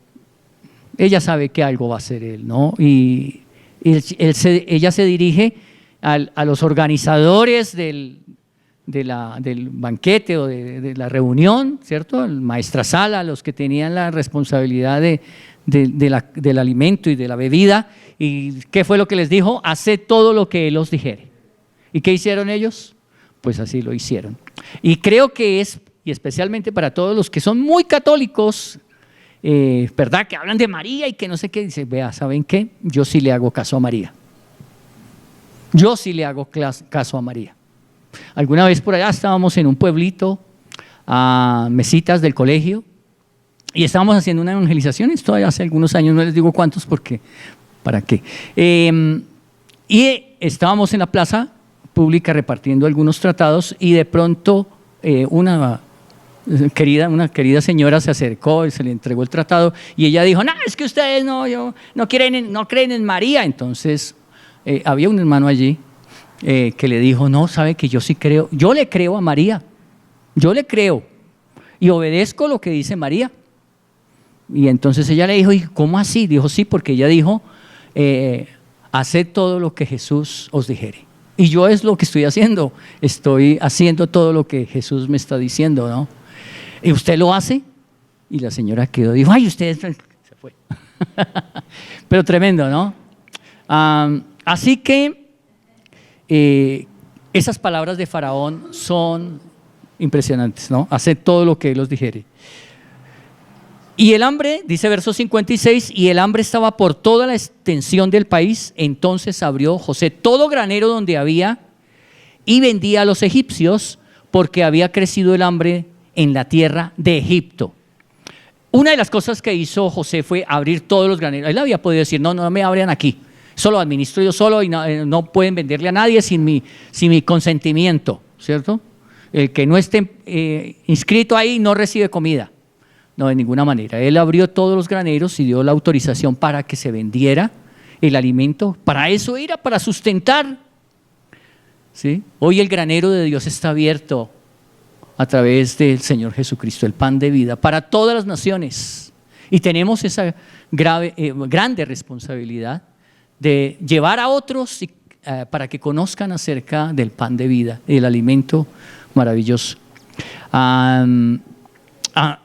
sabe que algo va a hacer él, ¿no? Y ella se dirige a los organizadores del banquete o de la reunión, ¿cierto? El maestrasala, los que tenían la responsabilidad del alimento y de la bebida. ¿Y qué fue lo que les dijo? Haced todo lo que él os dijere. ¿Y qué hicieron ellos? Pues así lo hicieron. Y creo que y especialmente para todos los que son muy católicos, ¿verdad? Que hablan de María y que no sé qué, dice, vea, ¿saben qué? Yo sí le hago caso a María. Yo sí le hago caso a María. Alguna vez por allá estábamos en un pueblito, a mesitas del colegio, y estábamos haciendo una evangelización, esto hace algunos años, no les digo cuántos porque, ¿para qué? Y estábamos en la plaza pública repartiendo algunos tratados y de pronto una querida señora se acercó y se le entregó el tratado y ella dijo, no, es que ustedes no creen en María. Entonces había un hermano allí que le dijo, no, sabe que yo sí creo, yo le creo a María, yo le creo y obedezco lo que dice María. Y entonces ella le dijo, ¿y cómo así? Dijo, sí, porque ella dijo, haced todo lo que Jesús os dijere. Y yo es lo que estoy haciendo todo lo que Jesús me está diciendo, ¿no? ¿Y usted lo hace? Y la señora quedó, dijo, ay, usted se fue. Pero tremendo, ¿no? Así que esas palabras de Faraón son impresionantes, ¿no? Haced todo lo que él os dijere. Y el hambre, dice verso 56, y el hambre estaba por toda la extensión del país. Entonces abrió José todo granero donde había y vendía a los egipcios, porque había crecido el hambre en la tierra de Egipto. Una de las cosas que hizo José fue abrir todos los graneros. Él había podido decir, no me abran aquí, solo administro yo solo y no pueden venderle a nadie sin mi consentimiento, ¿cierto? El que no esté inscrito ahí no recibe comida. No, de ninguna manera. Él abrió todos los graneros y dio la autorización para que se vendiera el alimento. Para eso era, para sustentar. ¿Sí? Hoy el granero de Dios está abierto a través del Señor Jesucristo, el pan de vida, para todas las naciones. Y tenemos esa grande responsabilidad de llevar a otros para que conozcan acerca del pan de vida, el alimento maravilloso.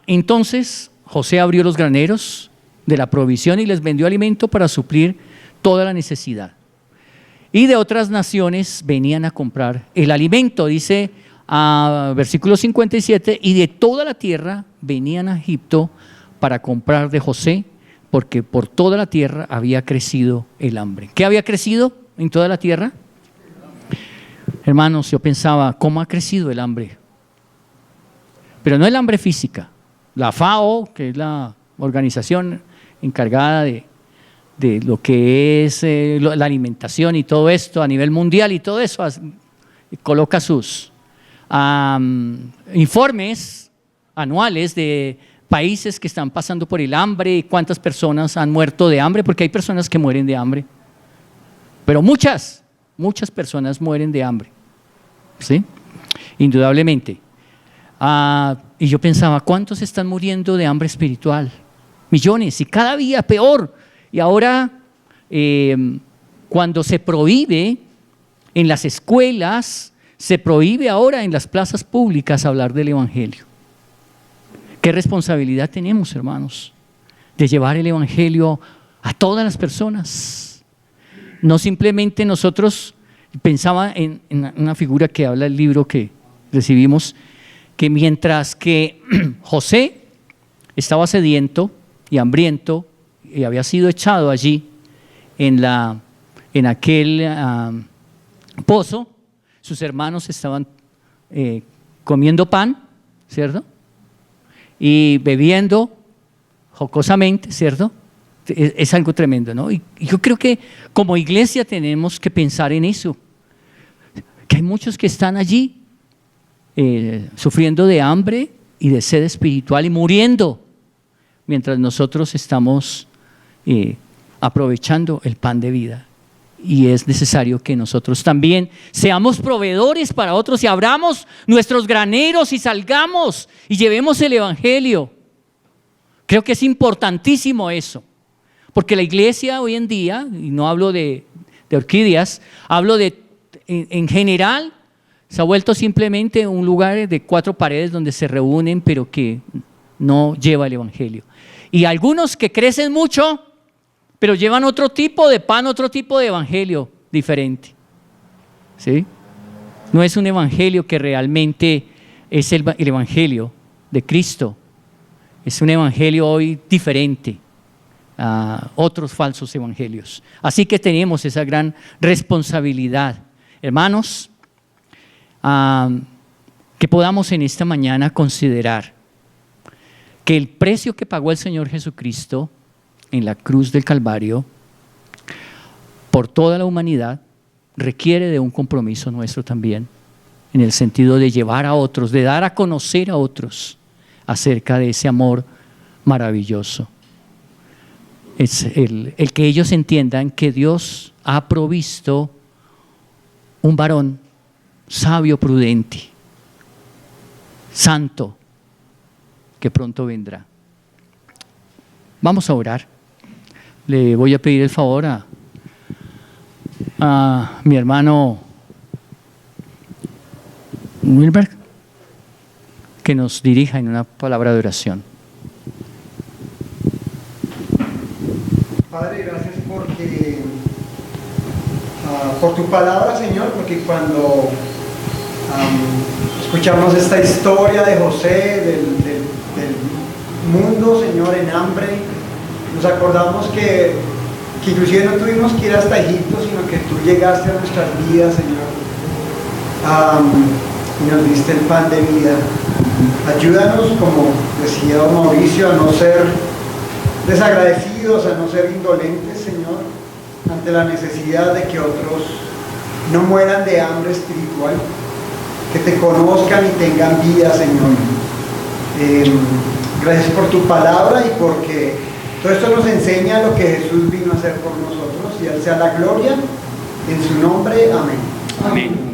Entonces José abrió los graneros de la provisión y les vendió alimento para suplir toda la necesidad. Y de otras naciones venían a comprar el alimento, dice versículo 57, y de toda la tierra venían a Egipto para comprar de José, porque por toda la tierra había crecido el hambre. ¿Qué había crecido en toda la tierra? Hermanos, yo pensaba, ¿cómo ha crecido el hambre? Pero no el hambre física. La FAO, que es la organización encargada de lo que es la alimentación y todo esto a nivel mundial y todo eso, coloca sus informes anuales de países que están pasando por el hambre y cuántas personas han muerto de hambre, porque hay personas que mueren de hambre. Pero muchas personas mueren de hambre. ¿Sí? Indudablemente. Y yo pensaba, ¿cuántos están muriendo de hambre espiritual? Millones, y cada día peor. Y ahora, cuando se prohíbe en las escuelas, se prohíbe ahora en las plazas públicas hablar del Evangelio. ¿Qué responsabilidad tenemos, hermanos, de llevar el Evangelio a todas las personas? No simplemente nosotros, pensaba en una figura que habla el libro que recibimos, que mientras que José estaba sediento y hambriento y había sido echado allí en aquel pozo, sus hermanos estaban comiendo pan, ¿cierto? Y bebiendo jocosamente, ¿cierto? Es algo tremendo, ¿no? Y yo creo que como iglesia tenemos que pensar en eso, que hay muchos que están allí sufriendo de hambre y de sed espiritual y muriendo, mientras nosotros estamos aprovechando el pan de vida. Y es necesario que nosotros también seamos proveedores para otros y abramos nuestros graneros y salgamos y llevemos el Evangelio. Creo que es importantísimo eso, porque la iglesia hoy en día, y no hablo de Orquídeas, hablo en general, se ha vuelto simplemente un lugar de 4 paredes donde se reúnen, pero que no lleva el evangelio. Y algunos que crecen mucho, pero llevan otro tipo de pan, otro tipo de evangelio diferente. ¿Sí? No es un evangelio que realmente es el evangelio de Cristo. Es un evangelio hoy diferente a otros falsos evangelios. Así que tenemos esa gran responsabilidad. Hermanos, que podamos en esta mañana considerar que el precio que pagó el Señor Jesucristo en la cruz del Calvario por toda la humanidad requiere de un compromiso nuestro también, en el sentido de llevar a otros, de dar a conocer a otros acerca de ese amor maravilloso. Es el que ellos entiendan que Dios ha provisto un varón sabio, prudente, santo, que pronto vendrá. Vamos a orar. Le voy a pedir el favor a mi hermano Wilber que nos dirija en una palabra de oración. Padre, gracias por tu palabra, Señor, porque cuando escuchamos esta historia de José, del mundo, Señor, en hambre, nos acordamos que inclusive no tuvimos que ir hasta Egipto, sino que tú llegaste a nuestras vidas, Señor, y nos diste el pan de vida. Ayúdanos, como decía don Mauricio, a no ser desagradecidos, a no ser indolentes, Señor, ante la necesidad de que otros no mueran de hambre espiritual, que te conozcan y tengan vida, Señor. Gracias por tu palabra y porque todo esto nos enseña lo que Jesús vino a hacer por nosotros, y a Él sea la gloria, en su nombre, amén. Amén.